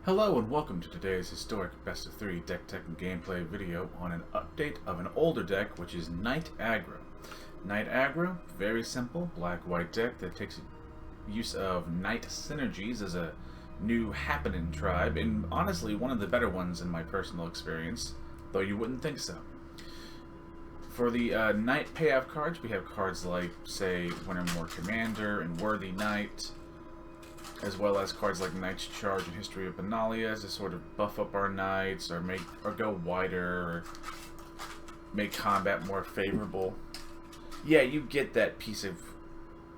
Hello and welcome to today's historic best of 3 deck tech and gameplay video on an update of an older deck, which is Knight Aggro. Knight Aggro, very simple, black-white deck that takes use of Knight synergies as a new happening tribe, and honestly one of the better ones in my personal experience, though you wouldn't think so. For the Knight payoff cards, we have cards like, say, Wintermoor Commander and Worthy Knight, as well as cards like Knight's Charge and History of Benalia to sort of buff up our Knights or go wider or make combat more favorable. Yeah, you get that piece of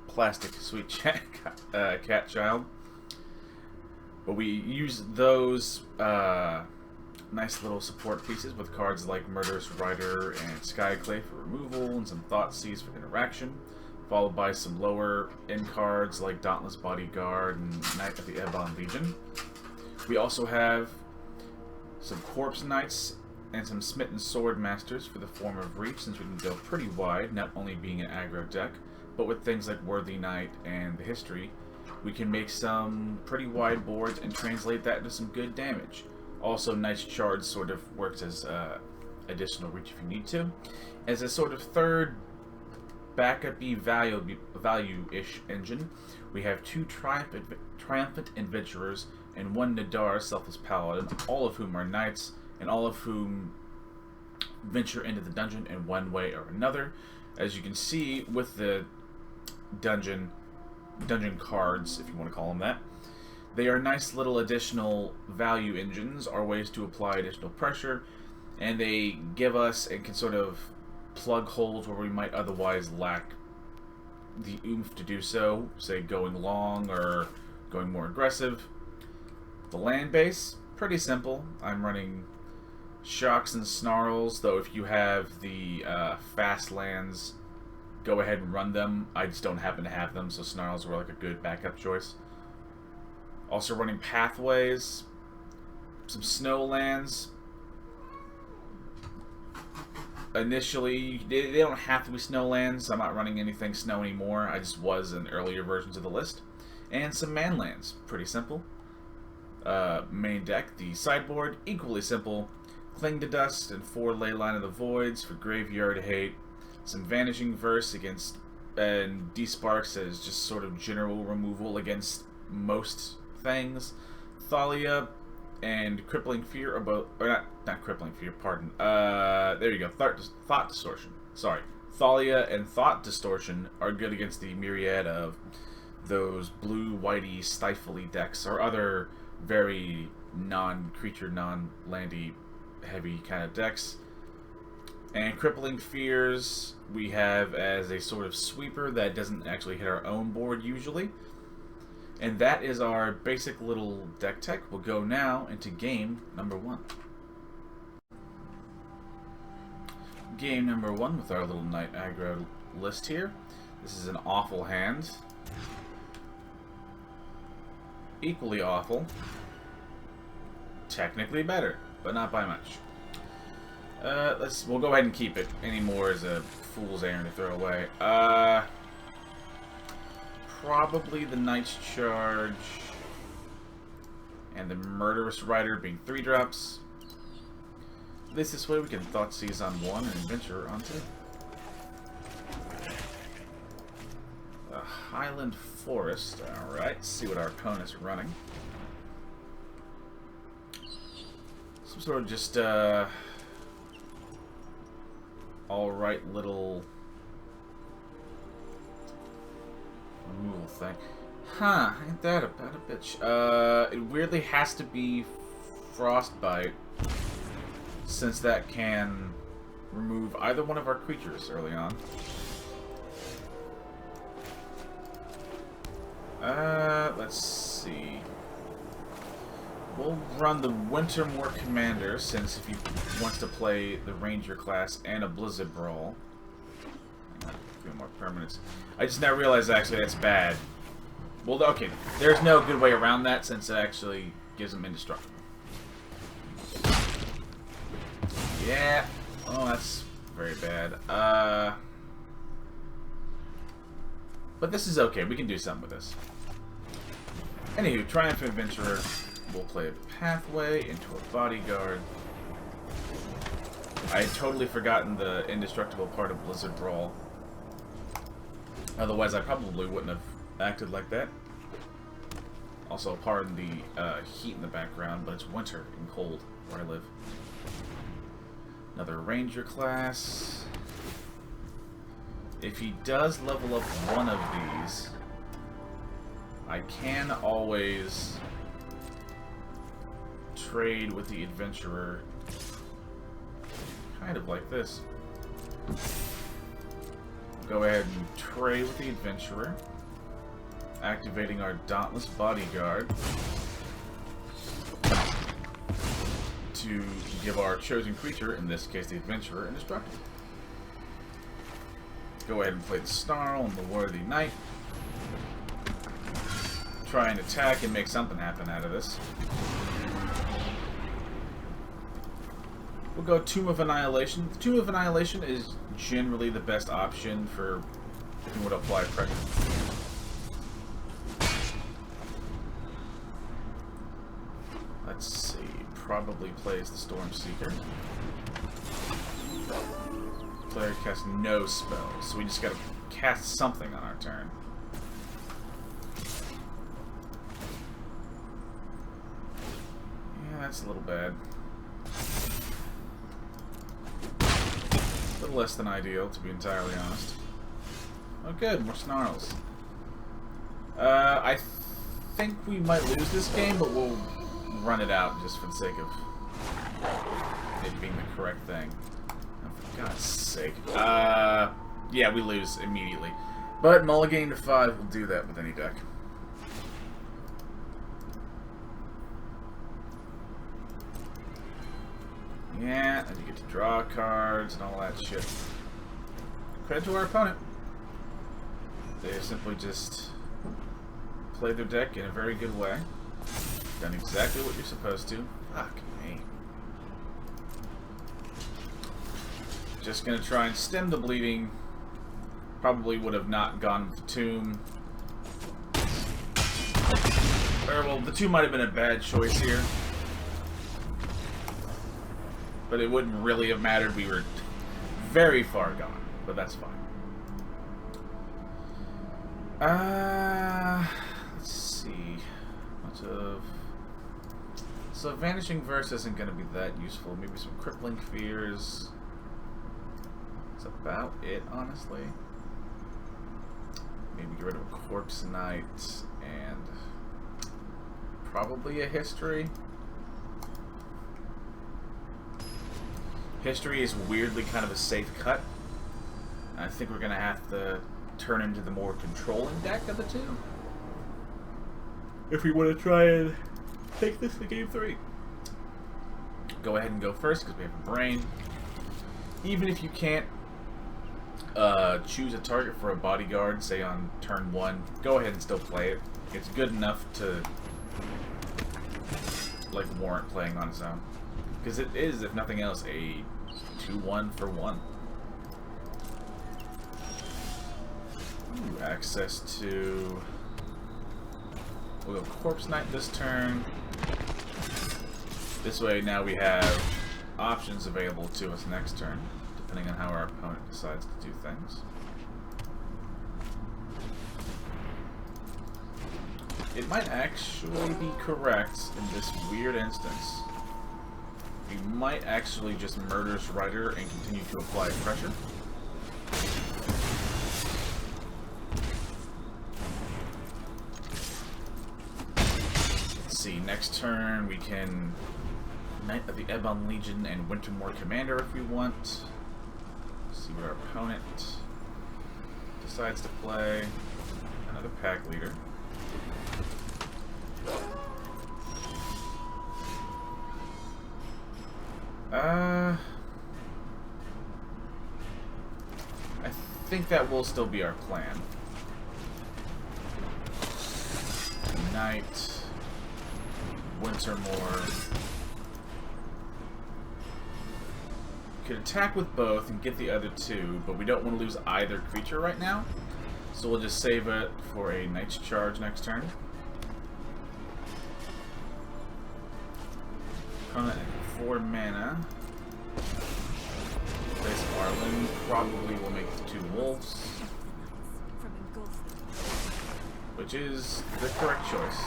plastic sweet cat child. But we use those nice little support pieces with cards like Murderous Rider and Skyclave for removal and some Thoughtseize for interaction, followed by some lower end cards like Dauntless Bodyguard and Knight of the Ebon Legion. We also have some Corpse Knights and some Smitten Swordmasters for the form of Reach, since we can go pretty wide, not only being an aggro deck, but with things like Worthy Knight and the History, we can make some pretty wide boards and translate that into some good damage. Also, Knight's Charge sort of works as additional reach if you need to. As a sort of third backup-y value-ish engine, we have 2 Triumphant Adventurers and 1 Nadaar Selfless Paladin, all of whom are Knights, and all of whom venture into the dungeon in one way or another. As you can see with the dungeon cards, if you want to call them that, they are nice little additional value engines, or ways to apply additional pressure, and they give us and can sort of plug holes where we might otherwise lack the oomph to do so, say going long or going more aggressive. The land base, pretty simple. I'm running Shocks and Snarls, though if you have the fast lands, go ahead and run them. I just don't happen to have them, so Snarls were like a good backup choice. Also running Pathways, some snow lands. Initially, they don't have to be snow lands. I'm not running anything snow anymore. I just was in earlier versions of the list. And some man lands. Pretty simple. Main deck, the sideboard, equally simple. Cling to Dust and 4 Leyline of the Voids for Graveyard Hate. Some Vanishing Verse against, and Desparks as just sort of general removal against most things. Thalia and Crippling Fear are both, or not Crippling Fear, pardon. There you go, Thought Distortion. Sorry. Thalia and Thought Distortion are good against the myriad of those blue, whitey, stifly decks, or other very non-creature, non-landy, heavy kind of decks. And Crippling Fears we have as a sort of sweeper that doesn't actually hit our own board usually. And that is our basic little deck tech. We'll go now into game number 1. Game number 1 with our little Knight Aggro list here. This is an awful hand. Equally awful. Technically better, but not by much. We'll go ahead and keep it. Any more is a fool's errand to throw away. Probably the Knight's Charge and the Murderous Rider being 3-drops. This way we can Thoughtseize on 1 and Adventurer on 2. A Highland Forest. Alright, see what our opponent's running. Some sort of just alright little removal thing. Huh, ain't that about a bitch. It weirdly has to be Frostbite, since that can remove either one of our creatures early on. Let's see. We'll run the Wintermoor Commander, since if he wants to play the Ranger class and a Blizzard Brawl. Hang on, a few more permanents. I just now realized actually that's bad. Well, okay, there's no good way around that, since it actually gives him indestructible. Yeah. Oh, that's very bad. But this is okay. We can do something with this. Anywho, Triumphant Adventurer. we'll play a Pathway into a Bodyguard. I had totally forgotten the indestructible part of Blizzard Brawl. Otherwise, I probably wouldn't have acted like that. Also, pardon the heat in the background, but it's winter and cold where I live. Another Ranger class. If he does level up one of these, I can always trade with the Adventurer. Kind of like this. Go ahead and trade with the Adventurer. Activating our Dauntless Bodyguard to give our chosen creature, in this case the Adventurer, indestructible. Go ahead and play the Snarl and the Worthy Knight. Try and attack and make something happen out of this. We'll go Tomb of Annihilation. The Tomb of Annihilation is generally the best option for who would apply pressure. Let's see. Probably plays the Stormseeker. Player casts no spells, so we just gotta cast something on our turn. Yeah, that's a little bad. A little less than ideal, to be entirely honest. Oh good, more Snarls. I think we might lose this game, but we'll run it out just for the sake of it being the correct thing. Oh, for God's sake. Yeah, we lose immediately. But mulliganing to 5 will do that with any deck. Yeah, and you get to draw cards and all that shit. Credit to our opponent. They simply just played their deck in a very good way. Done exactly what you're supposed to. Fuck me. Just gonna try and stem the bleeding. Probably would have not gone with the Tomb. Or, well, the Tomb might have been a bad choice here. But it wouldn't really have mattered. We were very far gone. But that's fine. Let's see. Much of... So Vanishing Verse isn't going to be that useful. Maybe some Crippling Fears. That's about it, honestly. Maybe get rid of a Corpse Knight and probably a History. History is weirdly kind of a safe cut. I think we're going to have to turn into the more controlling deck of the two if we want to try and take this to game 3. Go ahead and go first because we have a brain. Even if you can't choose a target for a bodyguard, say on turn 1, go ahead and still play it. It's good enough to like warrant playing on its own. Because it is, if nothing else, a 2-1 for 1. Ooh, access to... We'll go Corpse Knight this turn. This way now we have options available to us next turn, depending on how our opponent decides to do things. It might actually be correct in this weird instance. We might actually just Murderous Rider and continue to apply pressure. Let's see, next turn we can Knight of the Ebon Legion and Wintermoor Commander if we want. See what our opponent decides to play. Another pack leader. I think that will still be our plan. Knight, Wintermoor. Could attack with both and get the other two, but we don't want to lose either creature right now. So we'll just save it for a Knight's Charge next turn. Archon at 4 mana. This Arlen probably will make the 2 wolves. Which is the correct choice.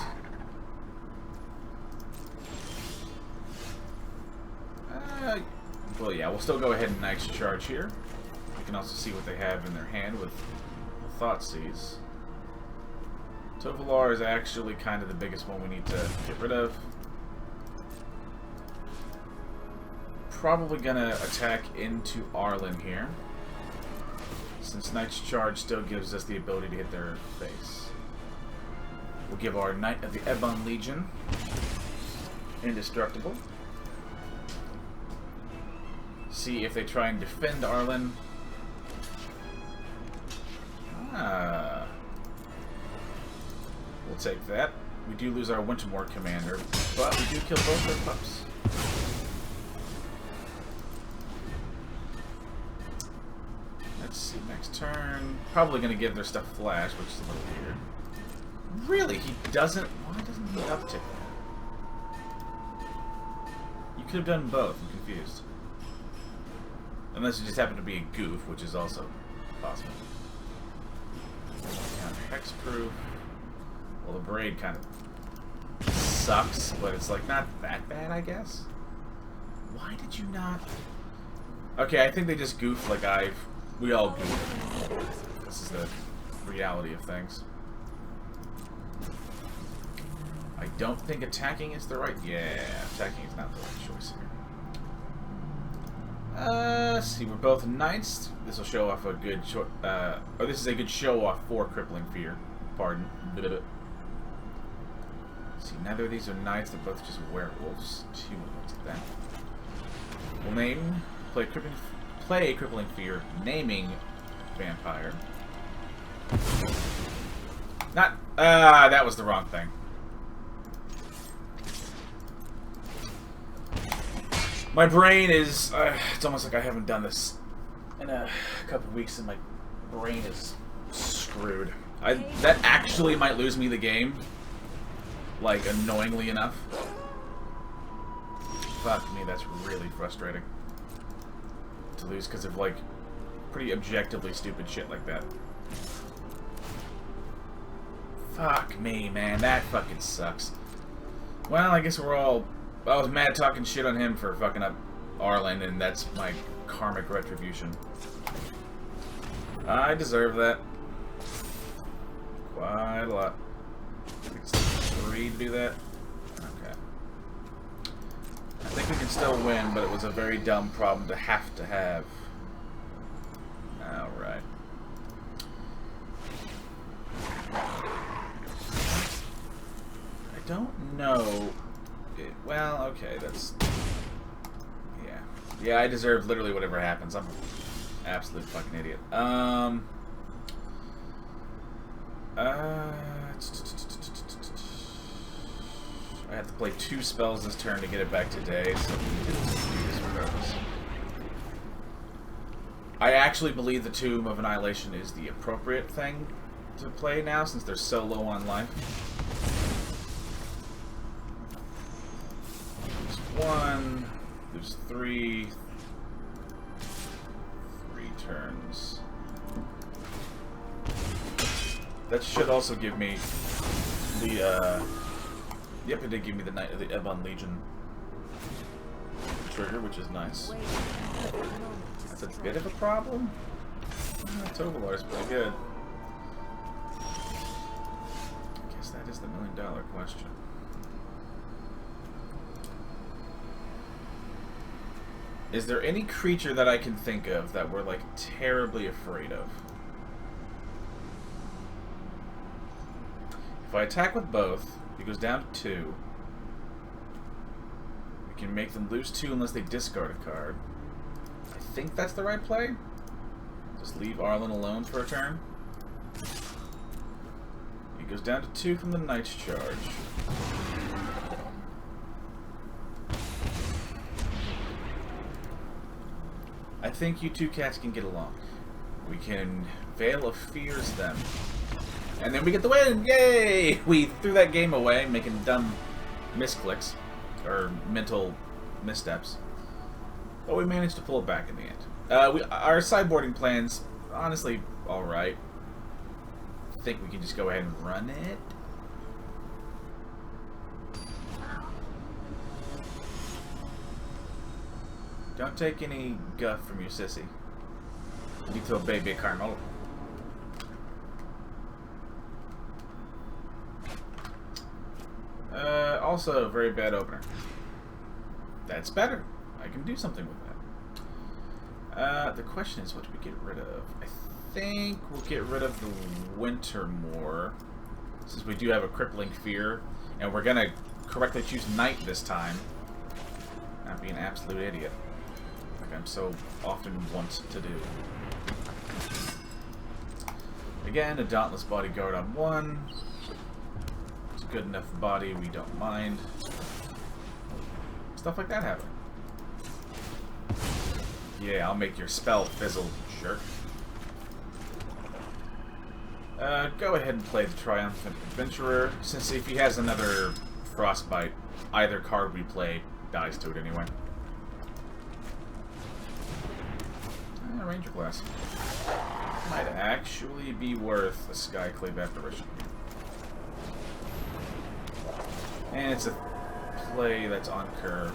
Well, yeah, we'll still go ahead and Knight's Charge here. You can also see what they have in their hand with Thoughtseize. Tovolar is actually kind of the biggest one we need to get rid of. Probably gonna attack into Arlen here, since Knight's Charge still gives us the ability to hit their face. We'll give our Knight of the Ebon Legion Indestructible. See if they try and defend Arlen. We'll take that. We do lose our Wintermoor Commander, but we do kill both their pups. Let's see, next turn. Probably going to give their stuff Flash, which is a little weird. Really? He doesn't? Why doesn't he uptick that? You could have done both. I'm confused. Unless it just happened to be a goof, which is also possible. Hexproof. Well, the braid kind of sucks, but it's like not that bad, I guess. Why did you not? Okay, I think they just goof like we all goof. This is the reality of things. I don't think attacking is the right. Yeah, attacking is not the right choice here. Let's see, we're both knights. This will show off a good this is a good show off for Crippling Fear. Pardon. See, neither of these are knights, they're both just werewolves. 2 of that. We'll play Crippling Fear, naming vampire. That was the wrong thing. My brain is, it's almost like I haven't done this in a couple of weeks and my brain is screwed. That actually might lose me the game. Like, annoyingly enough. Fuck me, that's really frustrating. To lose because of, like, pretty objectively stupid shit like that. Fuck me, man, that fucking sucks. Well, I guess we're all... I was mad talking shit on him for fucking up Arlen, and that's my karmic retribution. I deserve that. Quite a lot. I think it's 3 to do that. Okay. I think we can still win, but it was a very dumb problem to have. Alright. I don't know... Well, okay, that's... Yeah. Yeah, I deserve literally whatever happens. I'm an absolute fucking idiot. I have to play 2 spells this turn to get it back today, so we need to do this regardless. I actually believe the Tomb of Annihilation is the appropriate thing to play now, since they're so low on life. Lose 1, lose 3 turns. That should also give me the, yep, it did give me the Knight of the Ebon Legion trigger, which is nice. That's a bit of a problem. Tovolar's pretty good. I guess that is the $1 million question. Is there any creature that I can think of that we're, like, terribly afraid of? If I attack with both, it goes down to 2. We can make them lose 2 unless they discard a card. I think that's the right play. Just leave Arlen alone for a turn. He goes down to 2 from the Knight's Charge. I think you two cats can get along. We can Veil of Fears them. And then we get the win! Yay! We threw that game away, making dumb misclicks. Or mental missteps. But we managed to pull it back in the end. Our sideboarding plan's honestly alright. I think we can just go ahead and run it. Don't take any guff from your sissy. Little baby Carmel. Also, very bad opener. That's better. I can do something with that. The question is, what do we get rid of? I think we'll get rid of the Wintermoor, since we do have a Crippling Fear, and we're gonna correctly choose Night this time. Not be an absolute idiot, like I'm so often want to do. Again, a Dauntless Bodyguard on 1. It's a good enough body, we don't mind. Stuff like that happen. Yeah, I'll make your spell fizzle, jerk. Go ahead and play the Triumphant Adventurer, since if he has another Frostbite, either card we play dies to it anyway. Ranger class. Might actually be worth a Skyclave Apparition. And it's a play that's on curve.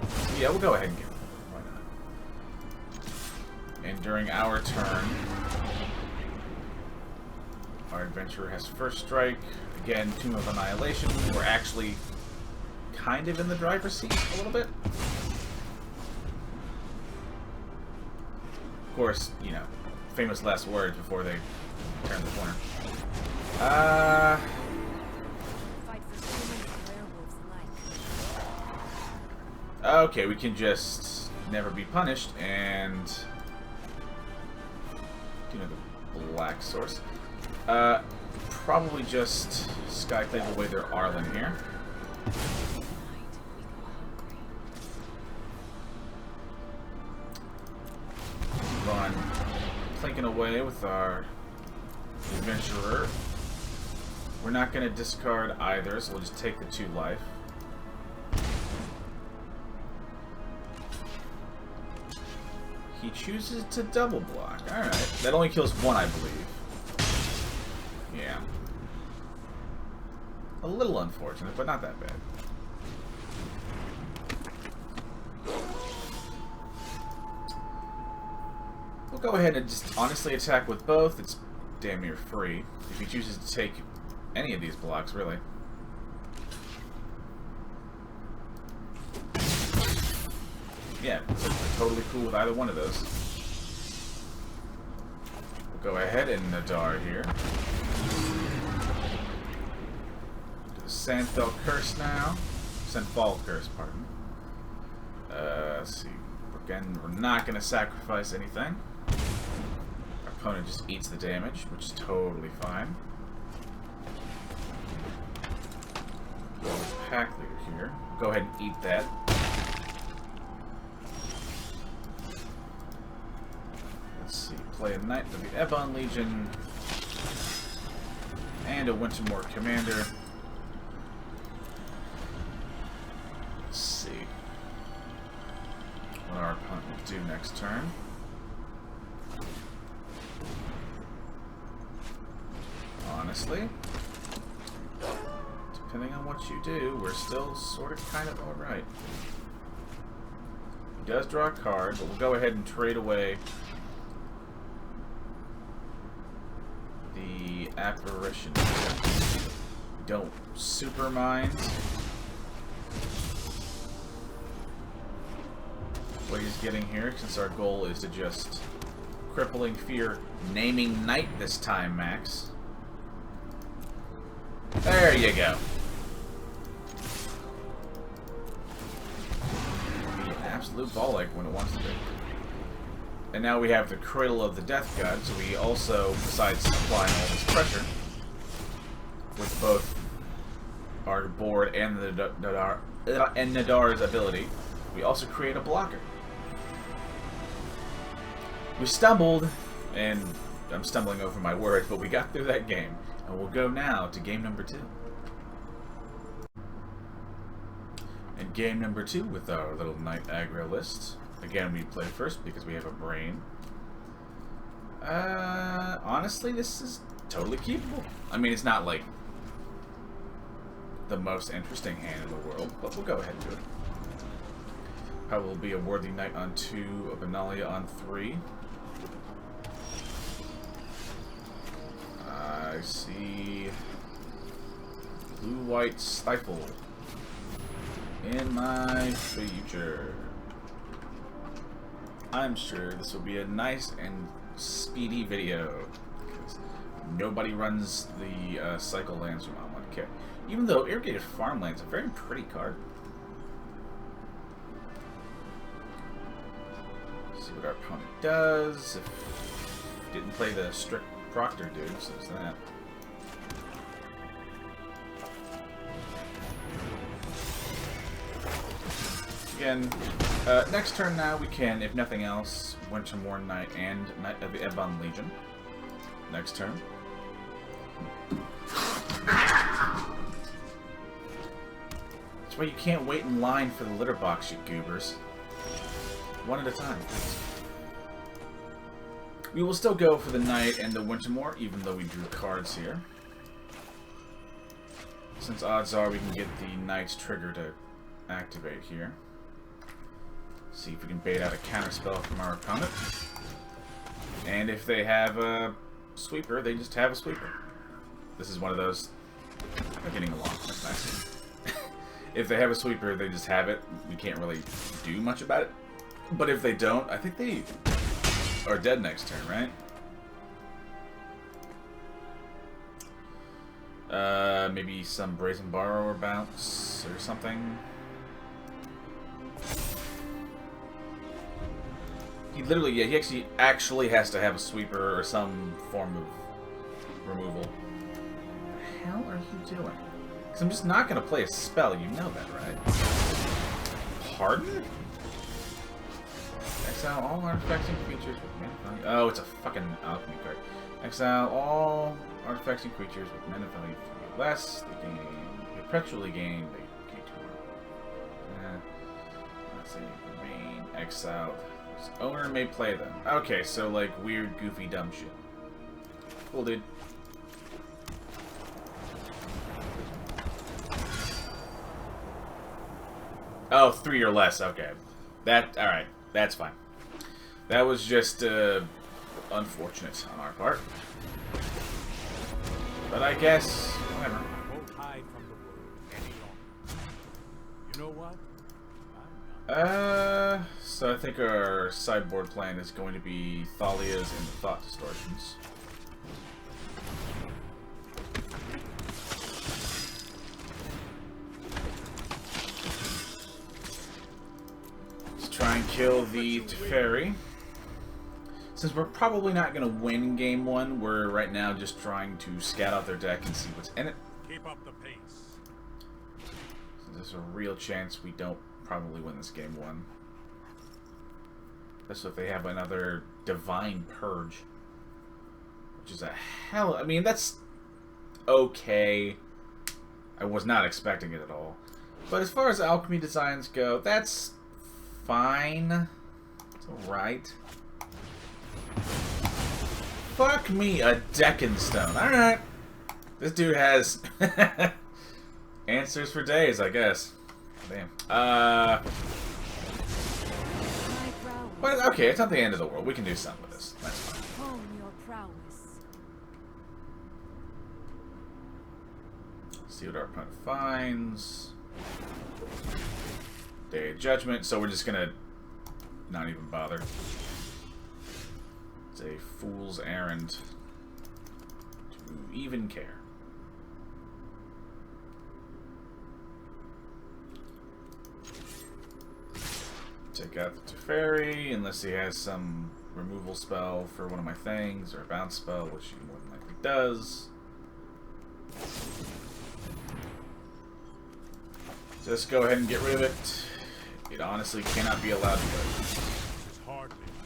So yeah, we'll go ahead and get it. Why not? And during our turn, our adventurer has first strike. Again, Tomb of Annihilation. We're actually kind of in the driver's seat a little bit. Of course, you know, famous last words before they turn the corner. Okay, we can just never be punished and do another black source. Probably just Skyclave away their Arlen here. Run plinking away with our adventurer. We're not going to discard either, so we'll just take the 2 life. He chooses to double block. Alright. That only kills 1, I believe. Yeah. A little unfortunate, but not that bad. We'll go ahead and just honestly attack with both. It's damn near free. If he chooses to take any of these blocks, really. Yeah, totally cool with either one of those. We'll go ahead and Nadaar here. Do the Sandfell Curse now. Sandfall Curse, pardon. Let's see. Again, we're not going to sacrifice anything. Our opponent just eats the damage, which is totally fine. Go with Pack Leader here. Go ahead and eat that. Let's see. Play a Knight of the Ebon Legion. And a Wintermoor Commander. Let's see what our opponent will do next turn. Honestly, depending on what you do, we're still sort of kind of alright. He does draw a card, but we'll go ahead and trade away the Apparition. Don't super mind what he's getting here, since our goal is to just Crippling Fear, naming Knight this time, Max. There you go. Be an absolute ball egg when it wants to be. And now we have the Cradle of the Death God, so we also, besides applying all this pressure, with both our board and the Nadaar's ability, we also create a blocker. We stumbled, and I'm stumbling over my words, but we got through that game. And we'll go now to game number 2. And game number 2 with our little Night Aggro list. Again, we play first because we have a brain. Honestly, this is totally keepable. I mean, it's not like the most interesting hand in the world, but we'll go ahead and do it. Probably be a Worthy Knight on 2, a Benalia on 3. I see blue-white Stifle in my future. I'm sure this will be a nice and speedy video because nobody runs the cycle lands from on 1K. Even though Irrigated Farmland's a very pretty card. See what our opponent does. If didn't play the strict Proctor dude, so it's that. Again, next turn now we can, if nothing else, Wintermoor Knight and Knight of the Ebon Legion. Next turn. That's why you can't wait in line for the litter box, you goobers. One at a time, please. We will still go for the Knight and the Wintermoor, even though we drew cards here. Since odds are we can get the Knight's trigger to activate here. See if we can bait out a counterspell from our opponent. And if they have a sweeper, they just have a sweeper. This is one of those... We're getting along, that's nice. If they have a sweeper, they just have it. We can't really do much about it. But if they don't, I think they are dead next turn, right? Maybe some Brazen Borrower bounce or something. He literally, yeah, he actually has to have a sweeper or some form of removal. What the hell are you doing? Because I'm just not going to play a spell, you know that, right? Pardon? Exile all artifacts and creatures with mana value. Oh, it's a fucking alchemy card. Exile all artifacts and creatures with mana value 3 or less. They gain, perpetually gain. They gain 2 more. Let's see. Remain exiled. Owner may play them. Okay, so like weird, goofy, dumb shit. Cool, dude. Oh, 3 or less. Okay. That, alright. That's fine. That was just unfortunate on our part. But I guess, whatever. I won't hide from the world any longer. You know what? So I think our sideboard plan is going to be Thalia's and Thought Distortions. Let's try and kill the Teferi. Since we're probably not going to win game 1, we're right now just trying to scout out their deck and see what's in it. Keep up the pace. So there's a real chance we don't probably win this game 1. Especially if they have another Divine Purge. Which is a hell... I mean, that's okay. I was not expecting it at all. But as far as alchemy designs go, that's fine. It's alright. Fuck me, a Deccan Stone. Alright. This dude has answers for days, I guess. Damn. Well, okay, it's not the end of the world. We can do something with this. That's fine. Hone your prowess. See what our opponent finds. Day of Judgment, so we're just gonna not even bother. It's a fool's errand to even care. Take out the Teferi, unless he has some removal spell for one of my things, or a bounce spell, which he more than likely does. Just go ahead and get rid of it. It honestly cannot be allowed to go. It's hardly my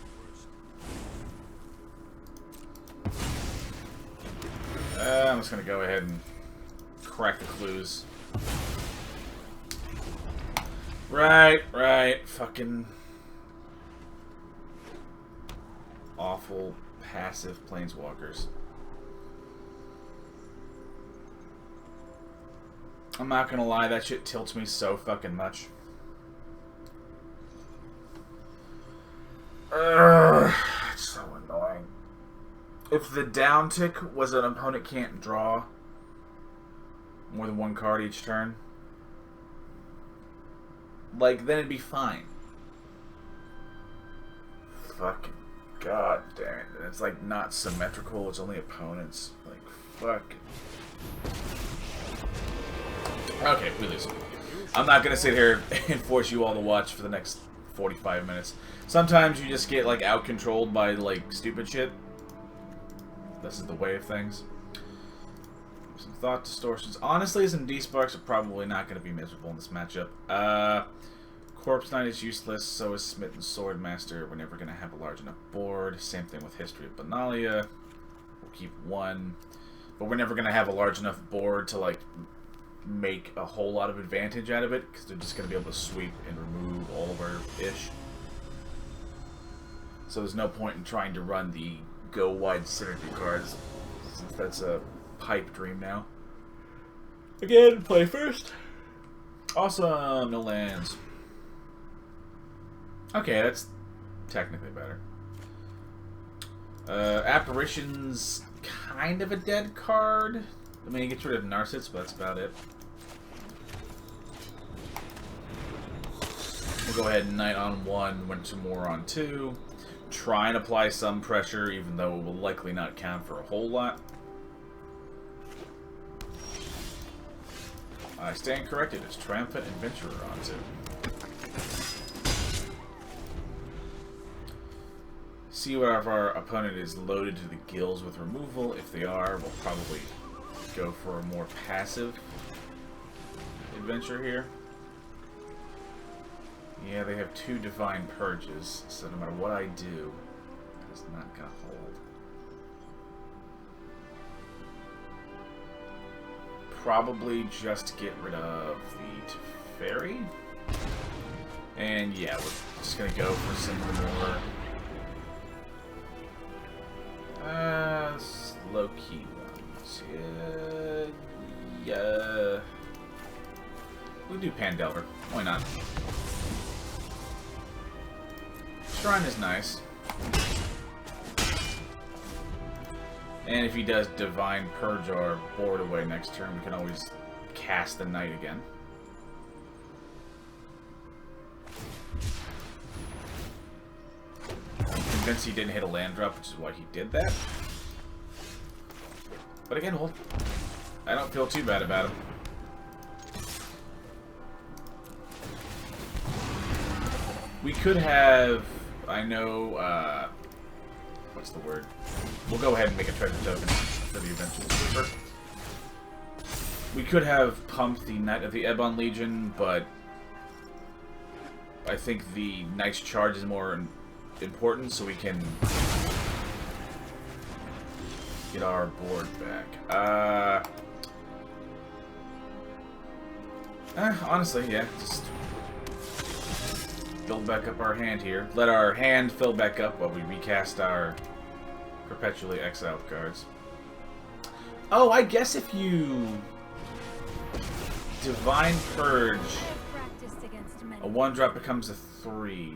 worst. I'm just going to go ahead and crack the clues. Right. Fucking awful passive planeswalkers. I'm not gonna lie, that shit tilts me so fucking much. It's so annoying. If the down tick was an opponent can't draw more than one card each turn, like, then it'd be fine. Fucking god damn it. It's like not symmetrical, it's only opponents. Like, fuck. Okay, we lose. I'm not gonna sit here and force you all to watch for the next 45 minutes. Sometimes you just get, like, out-controlled by, like, stupid shit. This is the way of things. Some thought distortions. Honestly, some Desparks are probably not going to be miserable in this matchup. Corpse Knight is useless, so is Smitten Swordmaster. We're never going to have a large enough board. Same thing with History of Benalia. We'll keep one. But we're never going to have a large enough board to, like, make a whole lot of advantage out of it, because they're just going to be able to sweep and remove all of our ish. So there's no point in trying to run the go wide synergy cards, since that's a pipe dream now. Again, play first. Awesome, no lands. Okay, that's technically better. Apparition's kind of a dead card. I mean, he gets rid of Narcissist, but that's about it. We'll go ahead and Knight on 1, Wintermoor on 2. Try and apply some pressure, even though it will likely not count for a whole lot. I stand corrected. It's Triumphant Adventurer on 2. See whether our opponent is loaded to the gills with removal. If they are, we'll probably go for a more passive adventure here. Yeah, they have 2 Divine Purges, so no matter what I do, it's not gonna hold. Probably just get rid of the Teferi. And yeah, we're just gonna go for some more low-key ones. Yeah. We'll do Pandelver. Why not? Shrine is nice. And if he does Divine Purge our board away next turn, we can always cast the Knight again. I'm convinced he didn't hit a land drop, which is why he did that. But again, I don't feel too bad about him. We could have... I know, what's the word? We'll go ahead and make a treasure token for the eventual sweeper. We could have pumped the Knight of the Ebon Legion, but I think the Knight's Charge is more important, so we can get our board back. Honestly, yeah, just build back up our hand here. Let our hand fill back up while we recast our perpetually exiled cards. Oh, I guess if you Divine Purge, a 1-drop becomes a 3.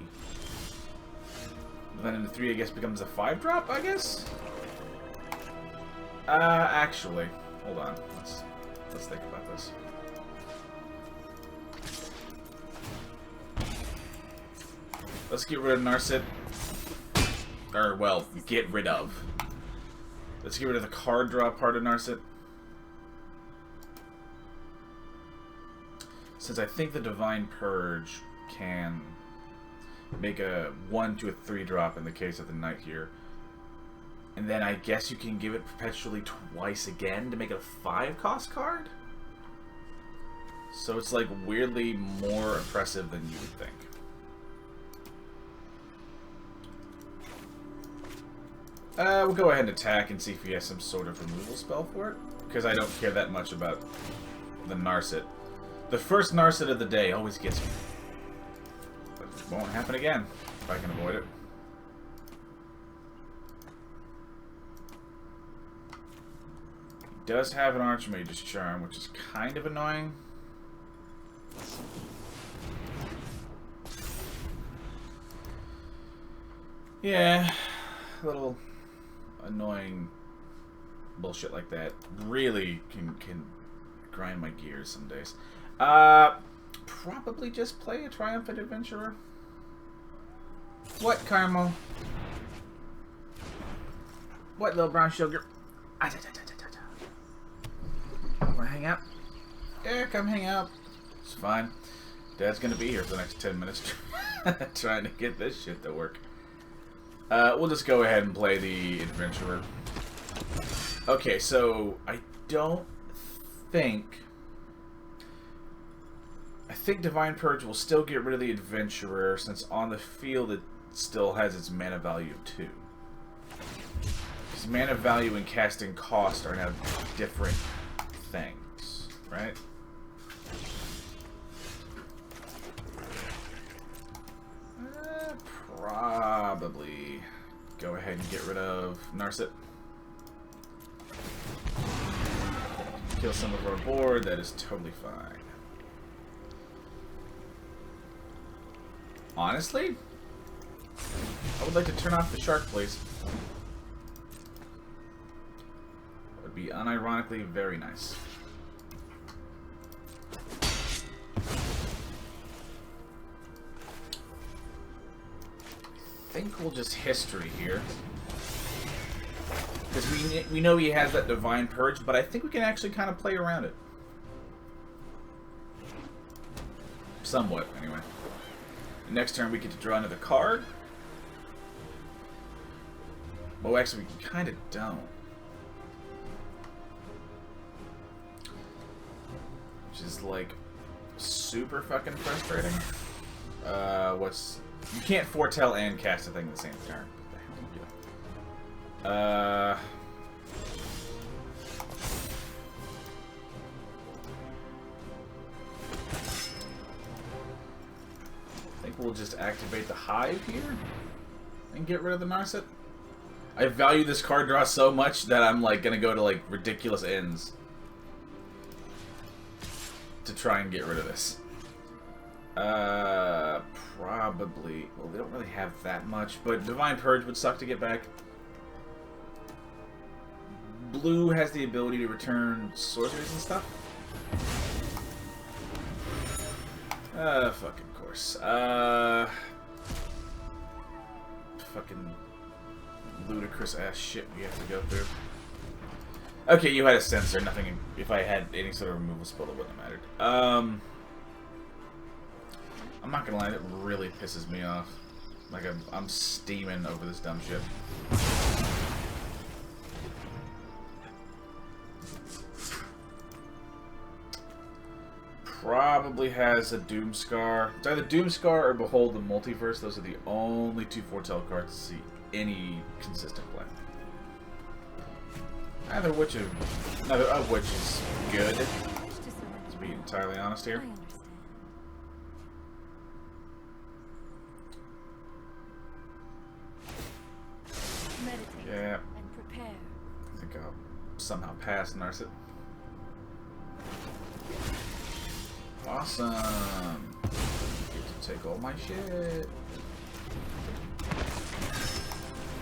Then in the 3, I guess, becomes a 5-drop, I guess? Actually, hold on. Let's think about this. Let's get rid of Narcissist. Or, well, get rid of. Let's get rid of the card draw part of Narcissist. Since I think the Divine Purge can make a 1 to a 3-drop in the case of the Knight here. And then I guess you can give it perpetually twice again to make it a 5-cost card? So it's like weirdly more oppressive than you would think. We'll go ahead and attack and see if he has some sort of removal spell for it. Because I don't care that much about the Narcissist. The first Narcissist of the day always gets me. Won't happen again, if I can avoid it. He does have an Archmage's Charm, which is kind of annoying. Yeah, a little annoying bullshit like that really can grind my gears some days. Probably just play a Triumphant Adventurer. What, Carmel? What, little brown sugar? Wanna hang out? Yeah, come hang out. It's fine. Dad's gonna be here for the next 10 minutes trying to get this shit to work. We'll just go ahead and play the Adventurer. Okay, so I think Divine Purge will still get rid of the Adventurer, since on the field it still has its mana value of 2. Because mana value and casting cost are now different things, right? Probably go ahead and get rid of Narset. Kill some of our board, that is totally fine. Honestly, I would like to turn off the shark, please. That would be unironically very nice. I think we'll just history here. Because we know he has that Divine Purge, but I think we can actually kind of play around it. Somewhat, anyway. Next turn we get to draw another card. Well, actually, we kind of don't. Which is, like, super fucking frustrating. You can't foretell and cast a thing at the same turn. What the hell are you doing? I think we'll just activate the Hive here and get rid of the Narset. I value this card draw so much that I'm like gonna go to like ridiculous ends to try and get rid of this. Probably. Well, they don't really have that much, but Divine Purge would suck to get back. Blue has the ability to return sorceries and stuff. Fucking course. Fucking ludicrous ass shit we have to go through. Okay, you had a sensor. Nothing. If I had any sort of removal spell, it wouldn't have mattered. I'm not gonna lie, it really pisses me off. Like I'm steaming over this dumb shit. Probably has a Doomscar. It's either Doomscar or Behold the Multiverse. Those are the only two foretell cards to see any consistent play. Neither of which is good. To be entirely honest here. Yeah. I think I'll somehow pass Narset. Awesome. Get to take all my shit.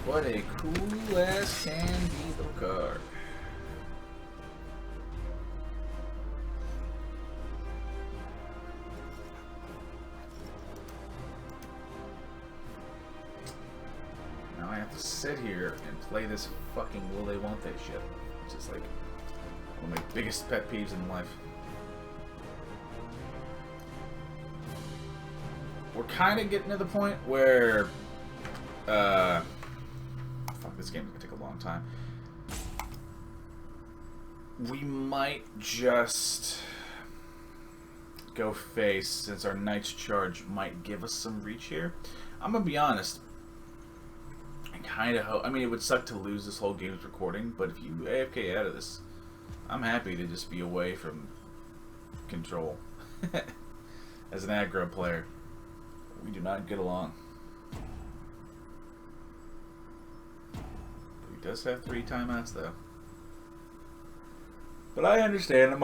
What a cool ass candy little card. Now I have to sit here and play this fucking will they won't they shit. Which is like one of my biggest pet peeves in life. We're kind of getting to the point where fuck, this game's gonna take a long time. We might just go face, since our Knight's Charge might give us some reach here. I'm gonna be honest, I kind of hope, I mean, it would suck to lose this whole game's recording, but if you AFK out of this, I'm happy to just be away from control as an aggro player. We do not get along. He does have 3 timeouts, though. But I understand.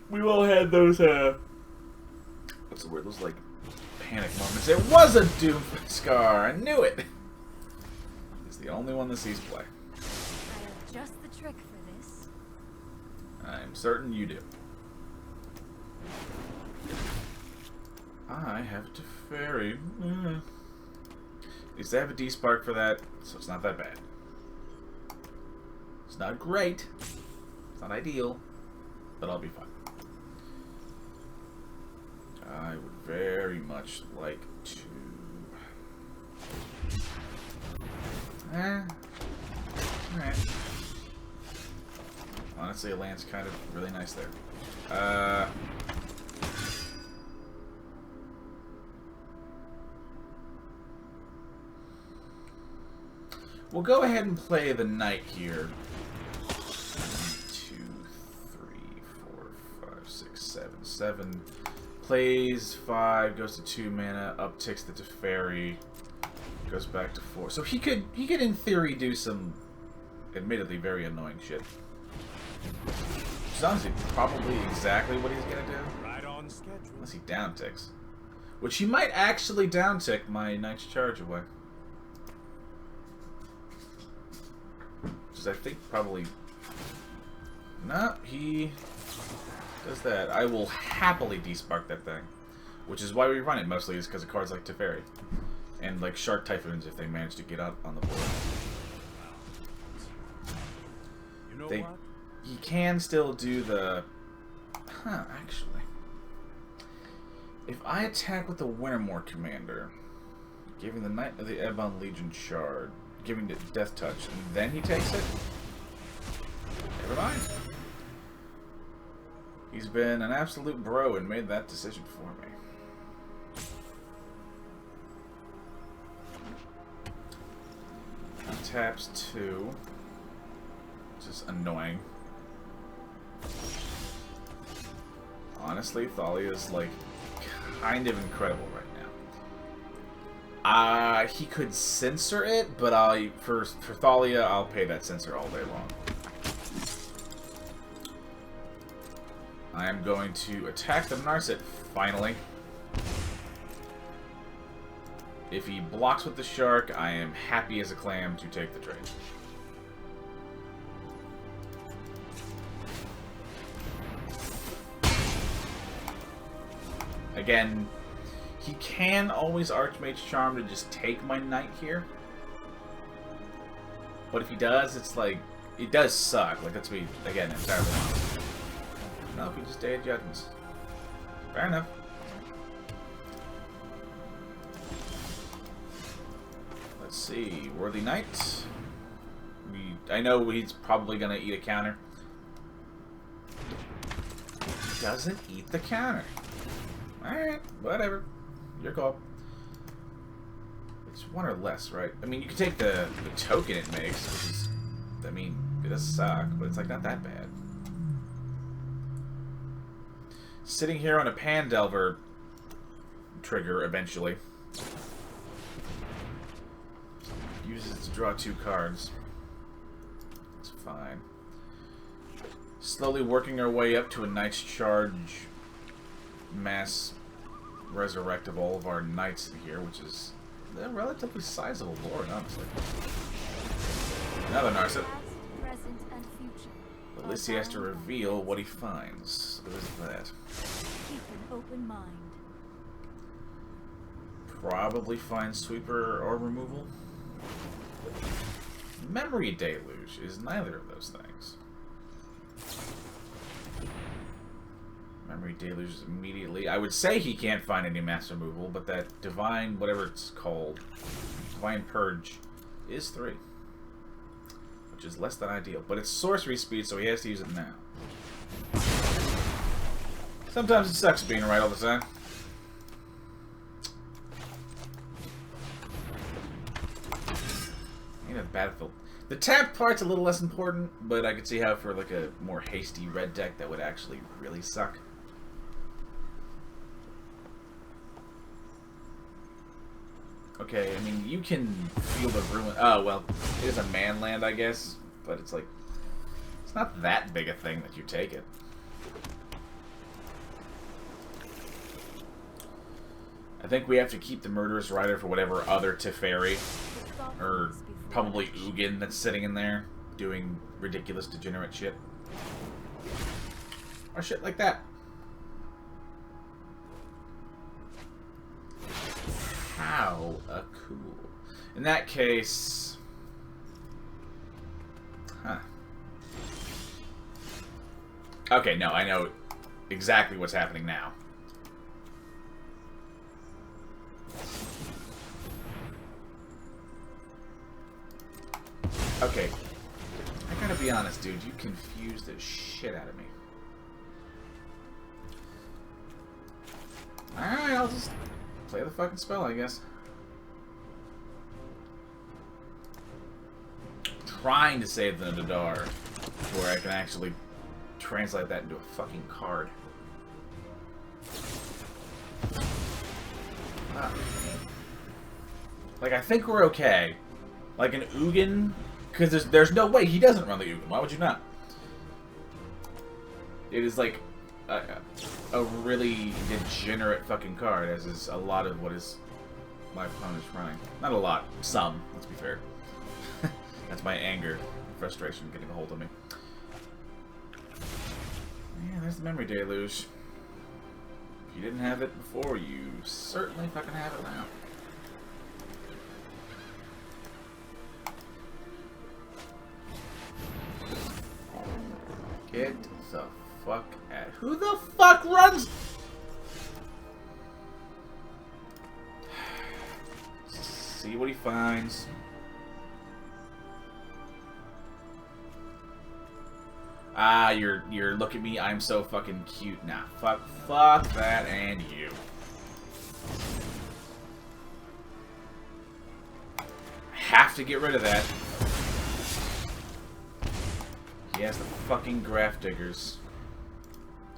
We all had those, what's the word? Those, like, panic moments. It was a Doom Scar. I knew it. He's the only one that sees play. I have just the trick for this. I'm certain you do. I have to ferry. At least I have a Despark for that, so it's not that bad. It's not great. It's not ideal, but I'll be fine. I would very much like to... Alright. Honestly, a land's kind of really nice there. We'll go ahead and play the knight here. 1, 2, 3, 4, 5, 6, 7, 7. Plays 5, goes to 2 mana, upticks the Teferi, goes back to 4. So he could in theory do some, admittedly very annoying shit. Which is honestly probably exactly what he's gonna do. Right on schedule. Unless he downticks. Which he might actually downtick my Knight's Charge away. Which is I think probably... No, he does that. I will happily Despark that thing. Which is why we run it mostly, is because of cards like Teferi. And like Shark Typhoons if they manage to get up on the board. You know They... what? He can still do the... actually. If I attack with the Wintermoor Commander, giving the Knight of the Ebon Legion Shard, giving it Death Touch, and then he takes it? Never mind. He's been an absolute bro and made that decision for me. Taps 2. Which is annoying. Honestly, Thalia is like kind of incredible right now. He could censor it, but for Thalia, I'll pay that censor all day long. I am going to attack the Narset finally. If he blocks with the shark, I am happy as a clam to take the trade. Again, he can always Archmage Charm to just take my knight here. But if he does, it's like, it does suck. Like, that's me, again, entirely honest. No, if he just Day of Judgments. Fair enough. Let's see, Worthy Knight. I know he's probably gonna eat a counter. He doesn't eat the counter. Alright, whatever. Your call. It's 1 or less, right? I mean, you can take the token it makes, which is... I mean, it does suck, but it's like not that bad. Sitting here on a Pandelver trigger, eventually. Uses it to draw 2 cards. It's fine. Slowly working our way up to a Knight's Charge mass resurrect of all of our knights here, which is a relatively sizable board, honestly. Another Narset. At least he has to reveal what he finds. What is that? Keep an open mind. Probably find Sweeper or removal. Memory Deluge is neither of those things. Memory Deluge is immediately... I would say he can't find any mass removal, but that Divine, whatever it's called, Divine Purge, is 3. Which is less than ideal. But it's sorcery speed, so he has to use it now. Sometimes it sucks being right all the time. You know, Battlefield. The tap part's a little less important, but I could see how for like a more hasty red deck that would actually really suck. Okay, I mean, you can feel the ruin. Oh, well, it is a man land, I guess. But it's like, it's not that big a thing that you take it. I think we have to keep the Murderous Rider for whatever other Teferi, or probably Ugin that's sitting in there, doing ridiculous degenerate shit. Or shit like that. How cool. In that case... Huh. Okay, no, I know exactly what's happening now. Okay. I gotta be honest, dude. You confused the shit out of me. Alright, I'll just play the fucking spell, I guess. Trying to save the Nadaar to where I can actually translate that into a fucking card. Like, I think we're okay. Like an Ugin, because there's no way he doesn't run the Ugin. Why would you not? It is like a really degenerate fucking card, as is a lot of what is my opponent's running. Not a lot, some. Let's be fair. That's my anger, frustration getting a hold of me. Yeah, there's the memory deluge. If you didn't have it before, you certainly fucking have it now. Get the fuck out. Who the fuck runs? See what he finds. Ah, you're look at me, I'm so fucking cute. Nah, fuck that and you. Have to get rid of that. He has the fucking Graph Diggers.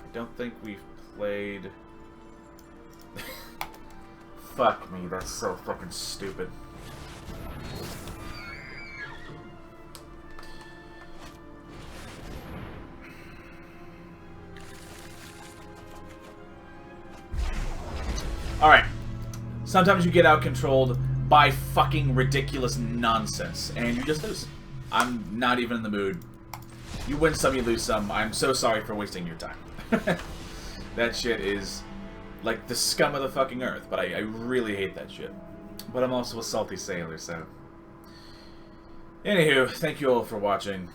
I don't think we've played... Fuck me, that's so fucking stupid. Alright. Sometimes you get out-controlled by fucking ridiculous nonsense, and you just lose. I'm not even in the mood. You win some, you lose some. I'm so sorry for wasting your time. That shit is like the scum of the fucking earth, but I really hate that shit. But I'm also a salty sailor, so... Anywho, thank you all for watching.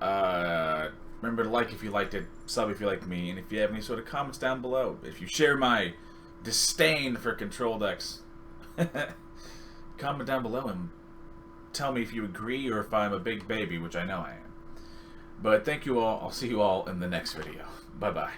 Remember to like if you liked it, sub if you liked me, and if you have any sort of comments down below. If you share my disdain for control decks, comment down below and tell me if you agree or if I'm a big baby, which I know I am. But thank you all. I'll see you all in the next video. Bye-bye.